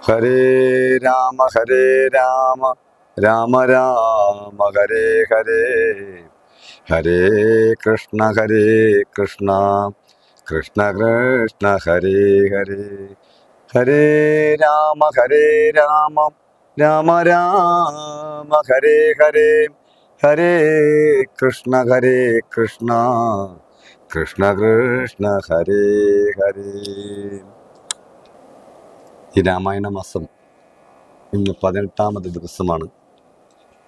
ഹരേ ഹരേ രാമ രാമ രാമ ഹരേ ഹരേ ഹരേ കൃഷ്ണ കൃഷ്ണ കൃഷ്ണ കൃഷ്ണ ഹരേ ഹരേ ഹരേ രാമ രാമ രാമ ഹരേ ഹരേ ഹരേ കൃഷ്ണ കൃഷ്ണ കൃഷ്ണ കൃഷ്ണ ഹരേ ഹരേ. ഈ രാമായണ മാസം ഇന്ന് 18ാമത് ദിവസമാണ്.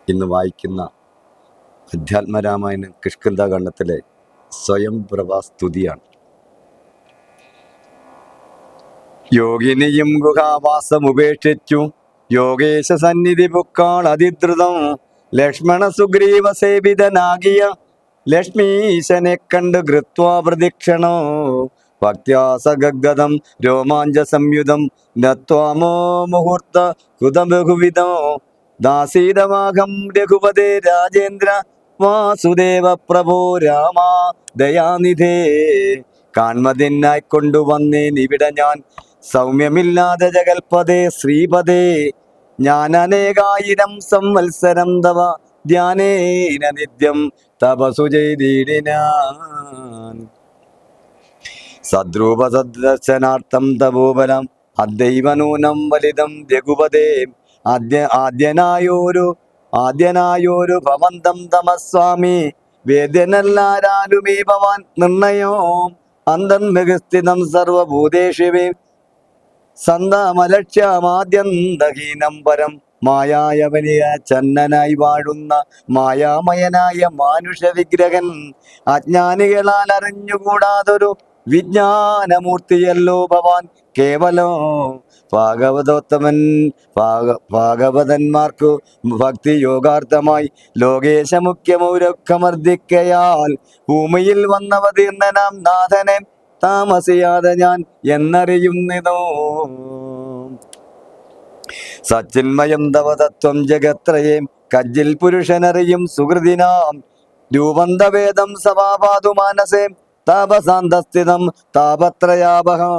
ഇന്ന് വായിക്കുന്ന അധ്യാത്മരാമായണം കിഷ്കിന്ധാഖണ്ഡത്തിലെ സ്വയംപ്രഭാ സ്തുതിയാണ്. യോഗിനിയും ഗുഹാവാസം ഉപേക്ഷിച്ചു യോഗേശ സന്നിധി പുക്കാൾ അതിദ്രുതം ലക്ഷ്മണ സുഗ്രീവ സേവിതനാകിയ ലക്ഷ്മീശനെ കണ്ട് കൃത്വാ പ്രദക്ഷിണോ ഭക്ത്യാസഗദ്ഗതം രോമാഞ്ച സംയുതം നത്വാമോ മുഹൂർത്ത കൃതബഹുവിധോ ദാസീതമാകം രഘുപതേ രാജേന്ദ്ര വാസുദേവ പ്രഭോ രാമ ദയാനിധേ. കാൺമതിനായി കൊണ്ടുവന്നേൻ ഇവിടെ ഞാൻ സൗമ്യമില്ലാതെ ജഗൽപദേ ശ്രീപദേ. ഞാൻ അനേകായിരം സംവത്സരം തവ ധ്യാനേന നിത്യം തപസു ചെയ്തിടിനാൻ. സദ്രൂപ സദ്ദർശനാർത്ഥം തപോബലം അദ്ദൈവനൂനം വലിതം രഘുപദേ. ആദ്യനായൊരു ഭവന്തം തമസ്വാമി വേദ്യനല്ലാരാലുമേ ഭവാൻ നിർണയോ അന്തർമുഖസ്ഥിതം സർവഭൂതേഷുവേ സന്തമലക്ഷ്യമാദ്യന്തഹീനം പരം മായായവനിയ ചന്നനായി വാഴുന്ന മായാമയനായ മാനുഷ വിഗ്രഹൻ അജ്ഞാനികളാൽ അറിഞ്ഞുകൂടാതൊരു വിജ്ഞാനമൂർത്തിയല്ലോ ഭവാൻ കേവലോ. ഭാഗവതന്മാർക്കു ഭക്തി യോഗാർത്ഥമായി ലോകേശമുഖ്യമൗരക്കമർദ്ദിക്കയാൽ ഭൂമിയിൽ വന്നവതീർണനാം നാഥനെ താമസിയാതെ ഞാൻ എന്നറിയുന്നതോ. സച്ചിന്മയം തവ തത്വം ജഗത്രയേം കജ്ജിൽ പുരുഷനറിയും സുഹൃതിനാം രൂപന്തവേദം സഭാപാതു മാനസേ താപസാന്തസ്ഥിതം താപത്രയാപഹോ.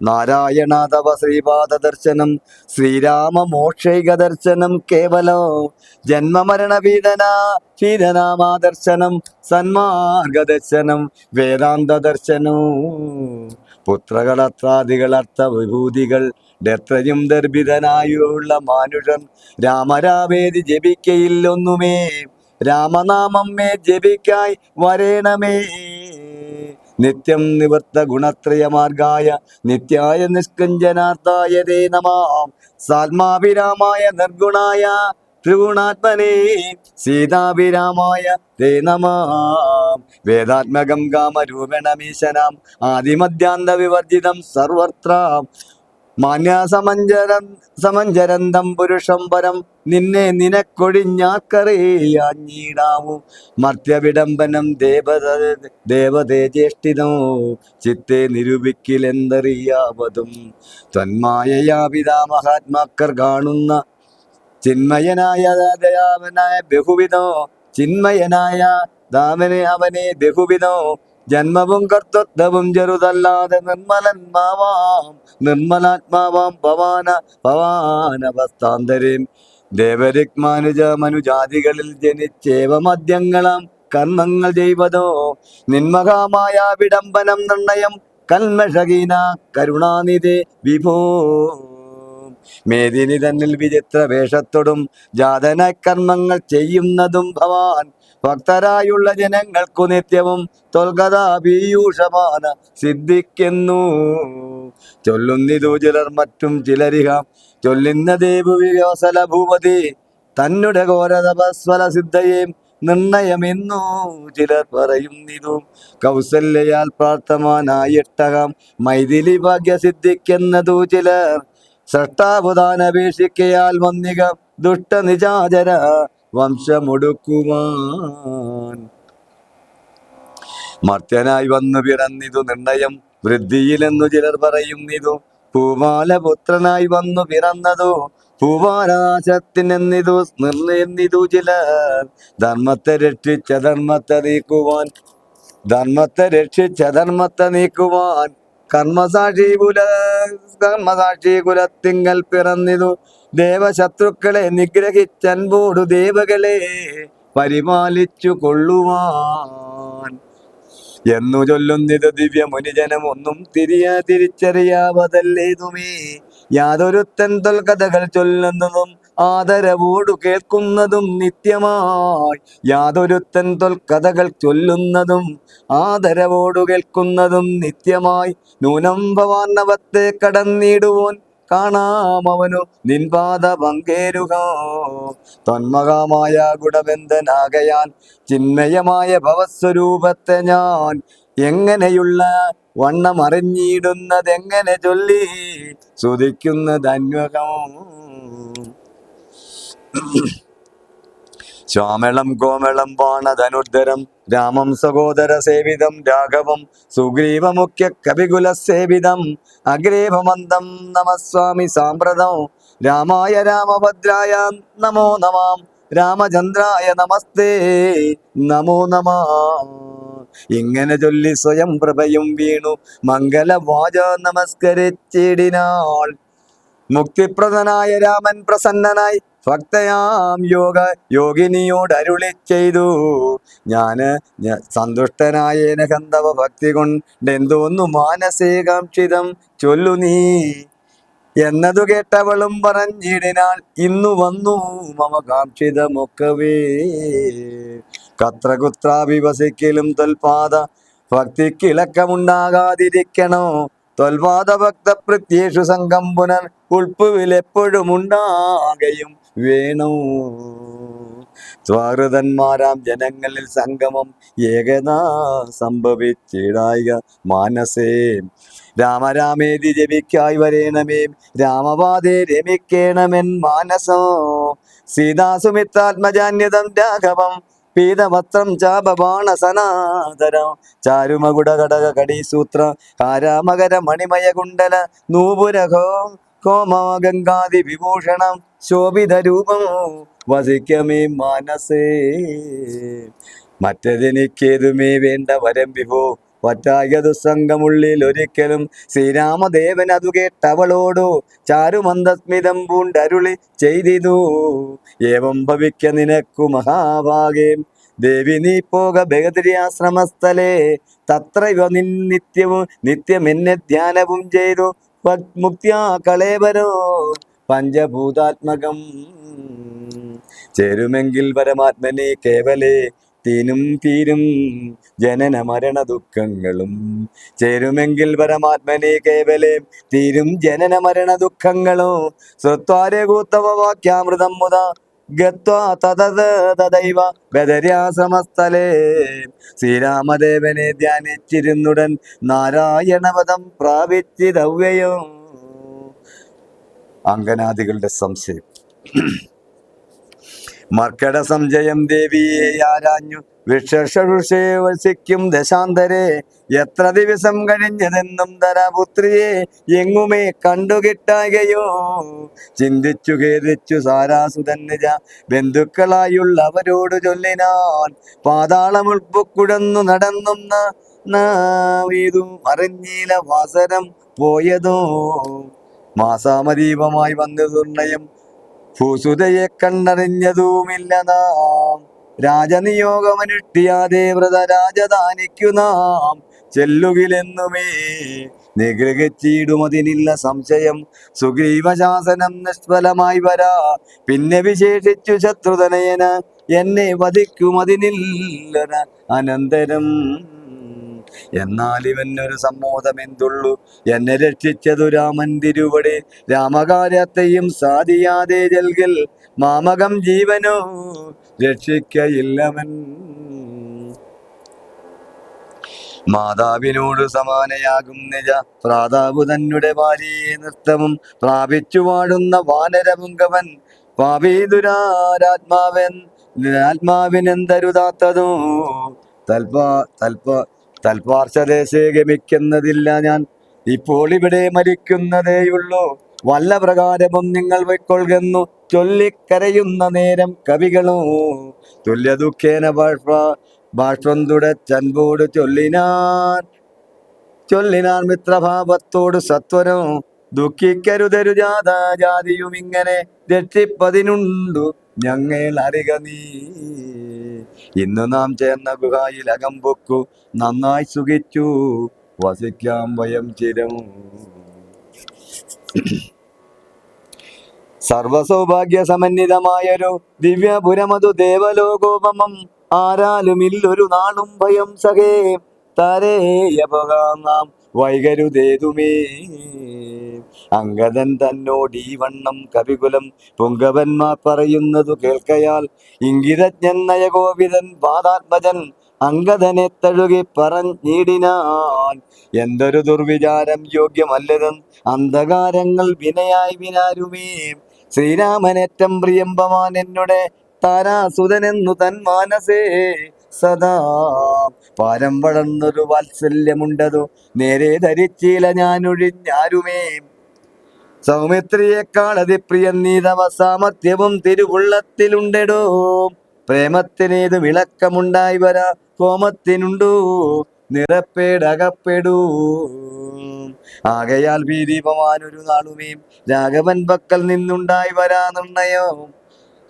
നാരായണ തവ ശ്രീപാദ ദർശനം ശ്രീരാമ മോക്ഷൈക ദർശനം കേവലോ ജന്മമരണ പീഡനാമാദർശനം സന്മാർഗദർശനം വേദാന്ത ദർശനോ. പുത്രകളത്രാദികളർത്ഥ വിഭൂതികൾ എത്രയും ദർഭിതനായുള്ള മാനുഷൻ രാമരാവേദി ജപിക്കയില്ലൊന്നുമേ രാമനാമം മേ ജപിക്കായി വരേണമേ. നിത്യം നിവർത്ത ഗുണത്രയമാർഗായ നിത്യായ നിഷ്കഞ്ചനാർത്ഥായ തേ നമാം. സാത്മാഭിരാമായ നിർഗുണായ ത്രിഗുണാത്മനേ സീതാഭിരാമായ തേ നമാം. വേദാത്മകം കാമരൂപണമീശനാം ആദിമധ്യാന്ത വിവർജിതം സർവത്ര സമഞ്ജരന്തം പുരുഷം പരം നിന്നെ നിനക്കൊഴിഞ്ഞാക്കറിയാഞ്ഞിടാവൂ. മർത്യവിഡംബനം ദേവതേജ്യേഷ്ഠിതോ ചിത്തെ നിരൂപിക്കിലെന്തറിയാവതും. തന്മായയാ പിതാ മഹാത്മാക്കർ കാണുന്ന ചിന്മയനായ ദയാവനായ ബഹുവിധോ ചിന്മയനായ ദാമനെ അവനെ ബഹുവിധോ. ജന്മവും കർത്തൃത്വവും ചെറുതല്ലാതെ നിർമ്മലാത്മാവാം ഭവാനവസ്ഥാന്തരം മനുജാതികളിൽ ജനിച്ചേവ മദ്യങ്ങളാം കർമ്മങ്ങൾ ചെയ്വതോ. നിന്മഹാമായ വിഡംബനം നിർണയം കൽമഷഹീന കരുണാനിധേ വിഭോ. മേദിനി തന്നിൽ വിചിത്ര വേഷത്തോടും ജാതന കർമ്മങ്ങൾ ചെയ്യുന്നതും ഭവാൻ ഭക്തരായുള്ള ജനങ്ങൾക്കു നിത്യവും തൊൽകഥാ പീയൂഷമാന സിദ്ധിക്കുന്നു. ചൊല്ലുന്നിതു ചിലർ മറ്റും ചിലരിഹ ചൊല്ലുന്ന ദേവുവികോസല ഭൂപതി തന്നെ ഘോരതപസ്വല സിദ്ധയെ നിർണയമെന്നു ചിലർ പറയുന്നിതു. കൗസല്യയാൽ പ്രാർത്ഥമാനായിട്ടകം മൈഥിലി ഭാഗ്യസിദ്ധിക്കെന്നതു ചിലർ. സൃഷ്ടാവതാനപേക്ഷിക്കയാൽ വന്നിക ദുഷ്ടനിജാചര വംശമൊടുക്കുവാൻ. മർത്യനായി വന്നു പിറന്നിതു നിർണയം വൃദ്ധിയിലെന്നു ചിലർ പറയുന്നിതു. പൂമാലപുത്രനായി വന്നു പിറന്നതു ഭൂവാനാശത്തിനെന്നിതു നിർണയെന്നിതു ചിലർ. ധർമ്മത്തെ രക്ഷിച്ച ധർമ്മത്തെ നീക്കുവാൻ കർമ്മസാക്ഷി കുലത്തിങ്കൽ പിറന്നിതു ദേവശത്രുക്കളെ നിഗ്രഹിച്ചൻപോടു ദേവകളെ പരിപാലിച്ചു കൊള്ളുവാൻ എന്നു ചൊല്ലുന്നിത് ദിവ്യ മുനിജനം ഒന്നും തിരിച്ചറിയാവതല്ലേതുമേ. യാതൊരുത്തൻ തൊൽക്കഥകൾ ചൊല്ലുന്നതും ആദരവോടു കേൾക്കുന്നതും നിത്യമായി. യാതൊരുത്തൻ തൊൽക്കഥകൾ ചൊല്ലുന്നതും ആദരവോടു കേൾക്കുന്നതും നിത്യമായി. നൂനം ഭവാർണവത്തെ കടന്നിടുവോൻ കാണാമവനു നിൻപാദ പങ്കേരുക. തൊന്മകമായ ഗുണബന്ധനാകയാൽ ചിന്മയമായ ഭവസ്വരൂപത്തെ ഞാൻ എങ്ങനെയുള്ള വണ്ണം അറിഞ്ഞിടുന്നതെങ്ങനെ ചൊല്ലി സ്തുതിക്കുന്നതന്വകം. ശ്യാമളം കോമളം ബാണധനുർധരം രാമം സഹോദര സേവിതം രാഘവം സുഗ്രീവമുഖ്യ കവികുല സേവിതം അഗ്രേഭമന്തം നമസ്വാമി സാമ്പ്രതം രാമായ രാമഭദ്രായ നമോ നമാം രാമചന്ദ്രായ നമസ്തേ നമോ നമ. ഇങ്ങനെ ചൊല്ലി സ്വയം പ്രഭയും വീണു മംഗലവാച നമസ്കരിച്ചിടിനാൾ. മുക്തിപ്രദനായ രാമൻ പ്രസന്നനായി ഭക്തയാം യോഗിനിയോട് അരുളി ചെയ്തു. ഞാന് സന്തുഷ്ടനായേന കന്തവ ഭക്തി കൊണ്ടെന്തോന്നു മാനസേകാംക്ഷിതം ചൊല്ലു നീ എന്നതു കേട്ടവളും പറഞ്ഞിടിനാൾ. ഇന്നു വന്നു മമ കാക്ഷിതമൊക്കവേ കത്രകുത്രാഭിവസിക്കലും തൊൽപാദ ഭക്തിക്കിളക്കമുണ്ടാകാതിരിക്കണോ. തൊൽപാദ ഭക്ത പ്രത്യേഷു സംഘം പുനർ ഉൾപ്പുവിലെപ്പോഴും ഉണ്ടാകയും വേണോ. സ്വാഹൃതന്മാരാം ജനങ്ങളിൽ സംഗമം ഏകനാ സംഭവിച്ചിടായിക മാനസേ. രാമരാമേതി ജപിക്കായി വരേണമേ രാമപാദേ രമിക്കേണമെൻ മാനസോ. സീതാസുമിത്രാത്മജാന്യതം രാഘവം പീതവസ്ത്രം ചാപബാണ സനാതരം ചാരുമകുട കടക കടീസൂത്ര കാരാമകര മണിമയ കുണ്ടല നൂപുരഹോ കോമഗംഗാദി വിഭൂഷണം ശോഭിത രൂപം വസിക്കമേ മാനസേ. മറ്റതെനിക്കേതുമേ വേണ്ട വരം വിഭോ പറ്റായ ദുസ്സംഗമുള്ളിൽ ഒരിക്കലും. ശ്രീരാമദേവൻ അതു കേട്ടവളോടു ചാരുമന്ദസ്മിതം പൂണ്ടരുളി ചെയ്തിതു. ഏവം ഭവിക്ക നിനക്കു മഹാഭാഗേ ദേവി നീ പോക ബഗദ്രിയാശ്രമസ്ഥലേ. തത്രൈവ നിത്യമെന്നെ ധ്യാനവും ചെയ്തു മുക്തിയാ കളേവരോ പഞ്ചഭൂതാത്മകം. ചേരുമെങ്കിൽ പരമാത്മനെ കേവലേ തീരും ജനന മരണ ദുഃഖങ്ങളും. ചേരുമെങ്കിൽ പരമാത്മനെ കേവലേ തീരും ജനന മരണ ദുഃഖങ്ങളും. ശ്രുത്വാരേ കൂത്തവ വാക്യാമൃതം മുത ഗത്വാ തദൈവ ബദര്യാശ്രമസ്ഥലേ. ശ്രീരാമദേവനെ ധ്യാനിച്ചിരുന്നുടൻ നാരായണപദം പ്രാപിച്ചിതവ്യയോ. അങ്കനാദികളുടെ സംശയം. മർക്കട സംജയം ദേവിയെ ആരാഞ്ഞു വിഷഷേ വസിക്കും ദശാന്തരെ. എത്ര ദിവസം കഴിഞ്ഞതെന്നും ധരപുത്രിയെ എങ്ങുമേ കണ്ടുകിട്ടാകയോ. ചിന്തിച്ചു ഖേദിച്ചു സാരാസുതൻ നിജ ബന്ധുക്കളായുള്ളവരോട് ചൊല്ലിനാൻ. പാതാളമുൾപ്പുക്കുഴന്നു നടന്നുന്ന അറിഞ്ഞീല വാസരം പോയതോ. മാസാമദീപമായി വന്നു നിർണയം ഭൂസുതയെ കണ്ടറിഞ്ഞതുമില്ല നാം. രാജനിയോഗമനുഷ്ഠിയാതെ വ്രത രാജധാനിക്കു നാം ചെല്ലുകിലെന്നുമേ നിഗ്രഹിച്ചിടുമതിനില്ല സംശയം. സുഗ്രീവശാസനം നിഷ്ഫലമായി വരാ പിന്നെ വിശേഷിച്ചു ശത്രുതനയന എന്നെ വധിക്കുമതിനില്ല അനന്തരം. എന്നാൽ ഇവനൊരു സമ്മോദമെന്തുള്ളു എന്നെ രക്ഷിച്ചതു രാമൻ തിരുവടി. രാമകാര്യത്തെയും സാധിയാതെ ജൽകിൽ മാമകം ജീവനോ രക്ഷിക്കയില്ലവൻ. മാതാവിനോട് സമാനയാകും നിജ പ്രാതാവു തന്നെ ഭാര്യയെ നൃത്തവും പ്രാപിച്ചു വാഴുന്ന വാനരപുങ്കവൻ. ആത്മാവിനെന്തരുതാത്തതോ തൽപാർശദേശേ ഗമിക്കുന്നതില്ല ഞാൻ. ഇപ്പോൾ ഇവിടെ മരിക്കുന്നതേയുള്ളൂ. വല്ല പ്രകാരവും നിങ്ങൾ പൊയ്ക്കൊള്ളുന്നു ചൊല്ലിക്കരയുന്ന നേരം കവികളോ. തുല്യ ദുഃഖേന ബാഷ്പം തുടച്ചൻപോട് ചൊല്ലിനാൻ. ചൊല്ലിനാൻ മിത്രഭാവത്തോട് സത്വരം ദുഃഖിക്കരുതരു ജാതിയും ഇങ്ങനെ രക്ഷിപ്പതിനുണ്ടു ഞങ്ങൾ അറിക നീ. ഇന്ന് നാം ചേർന്ന ഗുഹായിൽ അകമ്പൊക്കു നന്നായി സുഖിച്ചു വസിക്കാം വയം ചിരം. സർവസൗഭാഗ്യ സമന്വിതമായൊരു ദിവ്യപുരമതു ദേവലോകോപമം ആരാലുമില്ലൊരു നാളും ഭയം സഖേ തരേയപോകാം നാം വൈകരുതേതുമേ. അംഗദൻ തന്നോട് ഈ വണ്ണം കവികുലം പുങ്കവന്മാർ പറയുന്നതു കേൾക്കയാൽ ഇംഗിതജ്ഞൻ നയകോപിതൻ പാദാത്മജൻ അംഗദനെ തഴുകി പറഞ്ഞിടിനാൻ. എന്തൊരു ദുർവിചാരം യോഗ്യമല്ലതും അന്ധകാരങ്ങൾ വിനയായി വിനാരുമേ. ശ്രീരാമനേറ്റം പ്രിയമ്പമാൻ എന്നുടെ താരാസുതനെന്നു തൻ മാനസേ സദാ പാരം വളർന്നൊരു വാത്സല്യമുണ്ടതു നേരെ ധരിച്ചില്ല ഞാനൊഴിഞ്ഞാരുമേ. സൗമിത്രിയേക്കാൾ അതിപ്രിയം നീതവ സാമർത്ഥ്യവും തിരുവുള്ളത്തിലുണ്ടെടോ. പ്രേമത്തിനേതു വിളക്കമുണ്ടായി വരാ കോമത്തിനുണ്ടു നിറപ്പേടകപ്പെടൂ. ആകയാൽ ഭീദീപമാനൊരു നാളുമേ രാഘവൻ പക്കൽ നിന്നുണ്ടായി വരാ നിർണയം.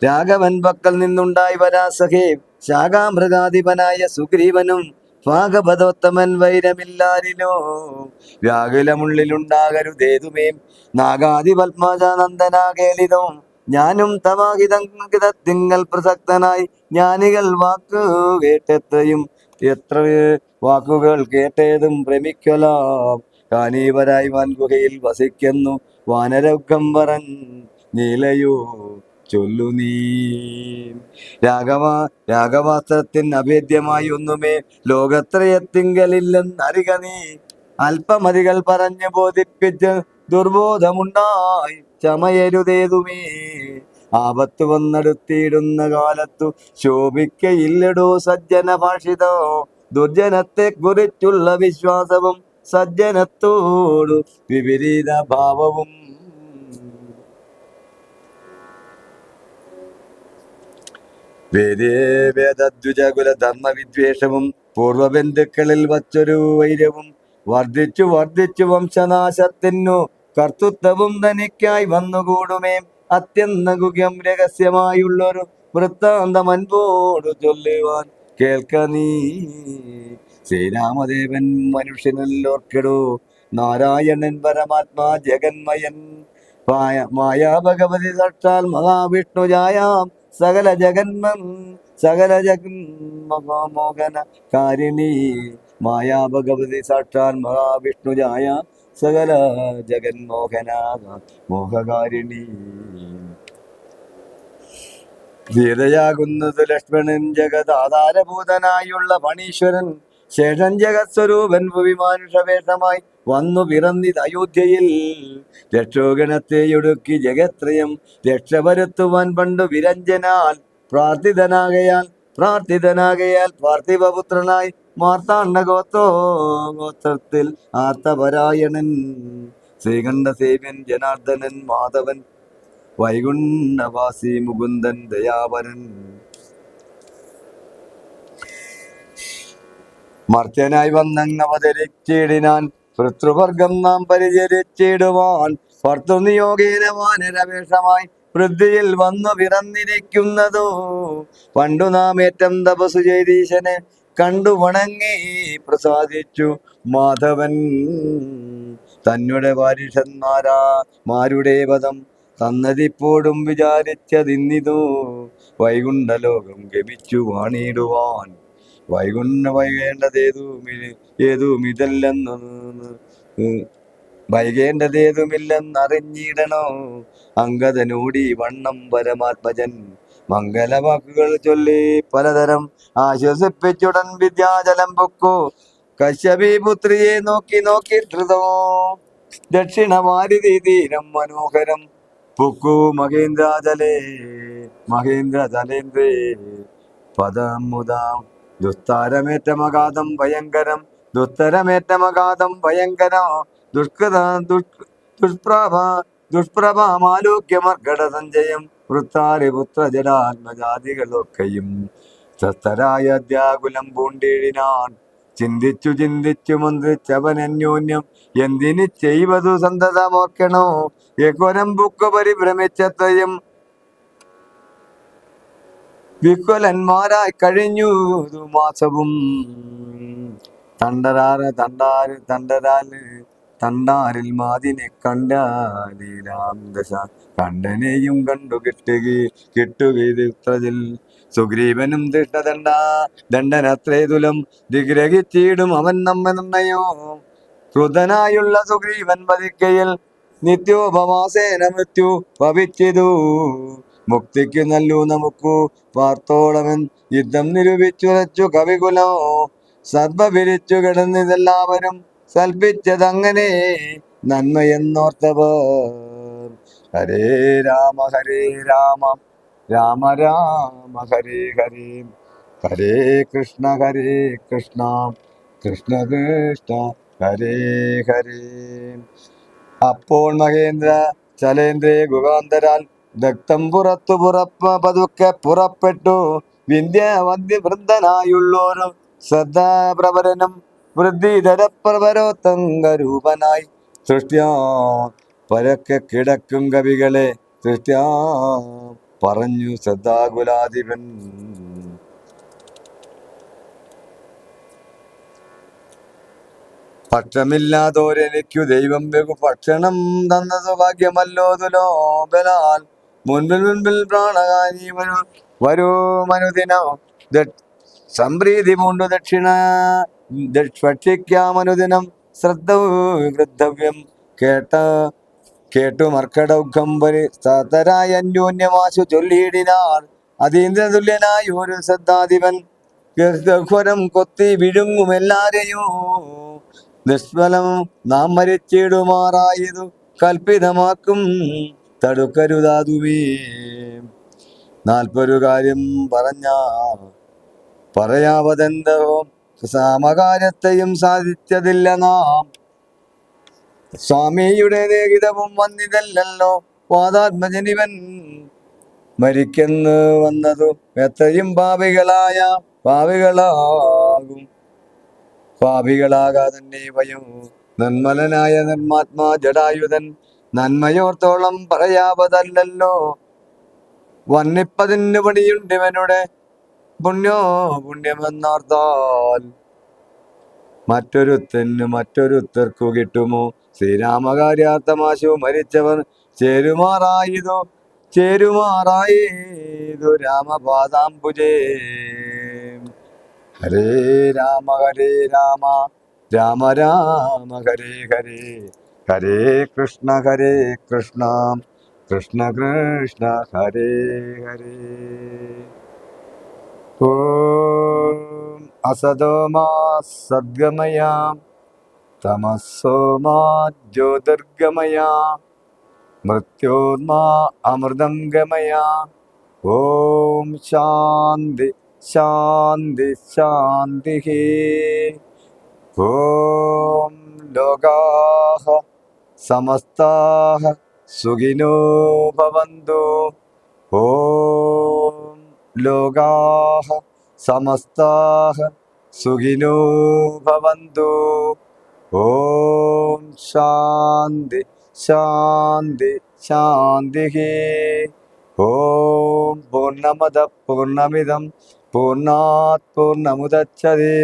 രാഘവൻ പക്കൽ നിന്നുണ്ടായി വരാ സഖേ ശാഖാമൃഗാധിപനായ സുഗ്രീവനും ഭാഗവതോത്തമൻ വൈരമില്ലാരിലോ. വ്യാകുലമുള്ളിലുണ്ടാകരുതേതുമേ നാഗാദി പത്മജനന്ദനാകേളിതം. ഞാനും തവാഹിതങ്ങൾ പ്രസക്തനായി ജ്ഞാനികൾ വാക്കു കേട്ടെത്രയും എത്ര വാക്കുകൾ കേട്ടേതും ഭ്രമിക്കലാം. കാനീവരായി വൻഗുഹയിൽ വസിക്കുന്നു വാനരൗഖം നീലയോ ചൊല്ലു നീ. രാഘവാസ്ത്രത്തിന് അഭേദ്യമായി ഒന്നുമേ ലോകത്രയത്തിങ്കലില്ലെന്നറിക നീ. അല്പമതികൾ പറഞ്ഞു ബോധിപ്പിച്ച് ദുർബോധമുണ്ടായി ചമയരുതേതുമേ. ആപത്തു വന്നെടുത്തിടുന്ന കാലത്തു ശോഭിക്കയില്ലടോ സജ്ജന ഭാഷിതോ. ദുർജനത്തെ കുറിച്ചുള്ള വിശ്വാസവും സജ്ജനത്തോടു വിപരീത ഭാവവും. വേദദ്വിജകുല ധർമ്മവിദ്വേഷവും പൂർവബന്ധുക്കളിൽ വച്ചൊരു വൈരവും വർദ്ധിച്ചു വർദ്ധിച്ചു വംശനാശത്തിനു കർത്തൃത്വവും തനിക്കായി വന്നുകൂടുമേ. അത്യന്തഗുഹ്യം രഹസ്യമായുള്ളൊരു വൃത്താന്തം അൻപോടു ചൊല്ലുവാൻ കേൾക്ക നീ. ശ്രീരാമദേവൻ മനുഷ്യനല്ലോർക്കെടോ നാരായണൻ പരമാത്മാ ജഗന്മയൻ. മായാ ഭഗവതി സാക്ഷാൽ മഹാവിഷ്ണുജായാം സകല ജഗന്മോഹന കാരിണി. മായാ ഭഗവതി സാക്ഷാൽ മഹാവിഷ്ണുജായ സകല ജഗന്മോഹന മോഹകാരിണി. സീതയാകുന്നത് ലക്ഷ്മണൻ ജഗദാധാരഭൂതനായുള്ള ഫണീശ്വരൻ. ശേഷൻ ജഗത്സ്വരൂപൻ ഭുവിമാനുഷവേഷമായി വന്നു പിറന്നിത് അയോധ്യയിൽ. രക്ഷോഗണത്തെയൊടുക്കി ജഗത്രയം രക്ഷപരുത്തുവാൻ പണ്ടു വിരഞ്ജനാൽ പ്രാർത്ഥിതനാകയാൽ പാർത്ഥിവപുത്രനായി മാർത്താണ്ഡ ഗോത്രത്തിൽ ആർത്തപരായണൻ. ശ്രീകണ്ഠസേവ്യൻ ജനാർദ്ദനൻ മാധവൻ വൈകുണ്ഠവാസി മുകുന്ദൻ ദയാപരൻ. മർത്യനായി വന്നങ്ങവതരിച്ചിടിനാൻ ഭൃതൃവർഗം നാം പരിചരിച്ചിടുവാൻ. ഭർത്തൃനിയോഗേന വാനരവേഷമായി വൃദ്ധിയിൽ വന്നു പിറന്നിരിക്കുന്നതോ. പണ്ടു നാം ഏറ്റം തപസ്സു ചെയ്തീശനെ കണ്ടു വണങ്ങി പ്രസാദിച്ചു മാധവൻ. തന്നെ വാരിഷന്മാരുടെ പദം തന്നതിപ്പോഴും വിചാരിച്ചതിന്നിതോ. വൈകുണ്ഠലോകം ഗമിച്ചു വാണിടുവാൻ വൈകേണ്ടതേതുമില്ലെന്നറിഞ്ഞിടണോ. അംഗദനോടി വണ്ണം പരമാത്മജൻ മംഗലവാക്കുകൾ ചൊല്ലി പലതരം ആശ്വസിപ്പിച്ചുടൻ വിദ്യാജലം പൊക്കോ. കശ്യപി പുത്രിയെ നോക്കി നോക്കി ധൃതോ ദക്ഷിണവാരിധി തീരം മനോഹരം പൊക്കു മഹേന്ദ്രജലേന്ദ്രേ പദം മുതാം. ദുസ്തരമേറ്റമഗാധം ഭയങ്കരം ദുഷ്പ്രഭാമാലോക്യമർഘട സഞ്ജയം. വൃത്താരിപുത്രജരാത്മജാതികളൊക്കെയും സസ്തരായ ദ്യാകുലം പൂണ്ടിഴിനാൻ. ചിന്തിച്ചു ചിന്തിച്ചു മന്ത്രിച്ചവൻ അന്യോന്യം എന്തിന് ചെയ്വതു സന്തതമോർക്കണോ യഘോരം ബുക്ക് പരിഭ്രമിച്ചത്രയും വിഹ്വലന്മാരായി കഴിഞ്ഞു മാസവും തണ്ടാരിൽ മാതിനെ കണ്ടാലീലാം ദശ കണ്ടനെയും കണ്ടു കിട്ടുകയിൽ സുഗ്രീവനും ദണ്ഡനത്രേതുലം ദിഗ്രഹിച്ചിടും അവൻ നമ്മെ നിർണയോ ക്രുതനായുള്ള സുഗ്രീവൻ വധിക്കയിൽ നിത്യോപവാസേന മൃത്യു ഭവിച്ചിതു മുക്തിക്ക് നല്ലു നമുക്കു വാർത്തോളമൻ യുദ്ധം നിരൂപിച്ചുറച്ചു കവികുലോ സർവവിരിച്ചു കിടന്നിതെല്ലാവരും സൽപ്പിച്ചതങ്ങനെ നന്മയെന്നോർത്തവർ ഹരേ രാമ രാമ രാമ ഹരേ ഹരേ ഹരേ കൃഷ്ണ കൃഷ്ണ കൃഷ്ണ ഹരേ ഹരേ. അപ്പോൾ മഹേന്ദ്ര ചലേന്ദ്രേ ഗുഹാന്തരാൽ ദക്തം പതുക്കെ പുറപ്പെട്ടു വൃദ്ധനായുള്ളോരു ശ്രദ്ധാപ്രവരനും വൃദ്ധിധരപ്രവരോത്തങ്കരൂപനായി സൃഷ്ട്യാ പരക്കെ കിടക്കും കവികളെ സൃഷ്ട്യാ പറഞ്ഞു ശ്രദ്ധാകുലാധിപൻ. പക്ഷമില്ലാതോരെനിക്കു ദൈവം ബഹു ഭക്ഷണം തന്നതു ഭാഗ്യമല്ലോതുലോ ബലാൽ മുൻപിൽ പ്രാണകാരി വരൂ മനുദിനം സംപ്രീതി പൂണ്ടു ദക്ഷിണ ഭക്ഷിക്കാമനുദിനം വൃദ്ധവ്യം കേട്ടു മർക്കടൗഘം സതരായ അന്യോന്യമാശു ചൊല്ലിയിടിനാർ അതീന്ദ്രതുല്യനായ ഒരു ശ്രദ്ധാധിപൻ ഘോരം കൊത്തി വിഴുങ്ങുമെല്ലാരെയോ നിഷ്ഫലം നാം മരിച്ചിടുമാറായതു കൽപ്പിതമാക്കും തടുക്കരുതാതുമേ. 40 കാര്യം പറയാവതെന്തോ സാമകാര്യത്തെയും സാധിച്ചതില്ല നാം സ്വാമിയുടെ ദേഹിതവും വന്നിതല്ലോ വാദാത്മജനിവൻ മരിക്കെന്ന് വന്നതു എത്രയും പാപികളാകാതെ ഭയം നിർമ്മലനായ നിർമാത്മാ ജടായുധൻ നന്മയോർത്തോളം പറയാവതല്ലോ വന്നിപ്പതിന് പണിയുണ്ടിവനുടെ പുണ്യമെന്നോർത്താൽ മറ്റൊരുത്തർക്കു കിട്ടുമോ ശ്രീരാമകാര്യാർത്ഥമാശു മരിച്ചവർ ചേരുമാറായതു രാമപാദാംബുജേ. ഹരേ രാമ രാമ രാമ ഹരേ ഹരേ ഹരേ കൃഷ്ണ കൃഷ്ണ കൃഷ്ണ ഹരേ ഹരേ. ഓം അസതോ മാ സദ്ഗമയ തമസോ മാ ജ്യോതിർഗമയ മൃത്യോർമാ അമൃതം ഗമയ. ഓം ശാന്തി ശാന്തി ശാന്തി. ഓം ലോകാഃ സമസ്താഃ സുഖിനോ ഭവന്തു. ഓം ലോകാഃ സമസ്താഃ സുഖിനോ ഭവന്തു. ഓം ശാന്തി ശാന്തി ശാന്തി. ഓം പൂർണ്ണമദ പൂർണ്ണമിദം പൂർണ്ണാത് പൂർണ്ണമുദച്യത്തെ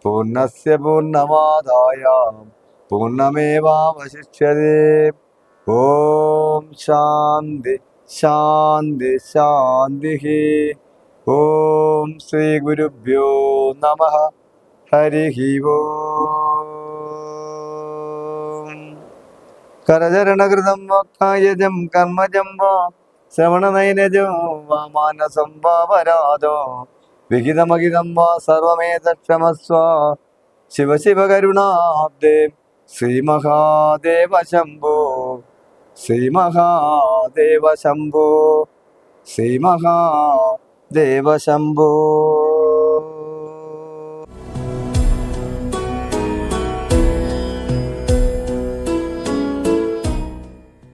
പൂർണ്ണസ്യ പൂർണ്ണമാദായ പൂർണ്ണമേവാവശിഷ്യത്തെ. ഓം ശാന്തി ശാന്തി ശാന്തി. ഓം ശ്രീ ഗുരുഭ്യോ നമഃ. ഹരി ഓം. കരചരണകൃതം കായജം കർമ്മജം വാ ശ്രവണനൈനജോ വാ മാനസം വാ പരാദോ വിഹിതമഹിതം വാ സർവമേതക്ഷമസ്വ. ശിവ ശിവ കരുണാബ്ദേ ശ്രീമഹാദേവ ശംഭോ ശ്രീമഹാദേവ ശംഭോ ശ്രീമഹാദേവ ശംഭോ.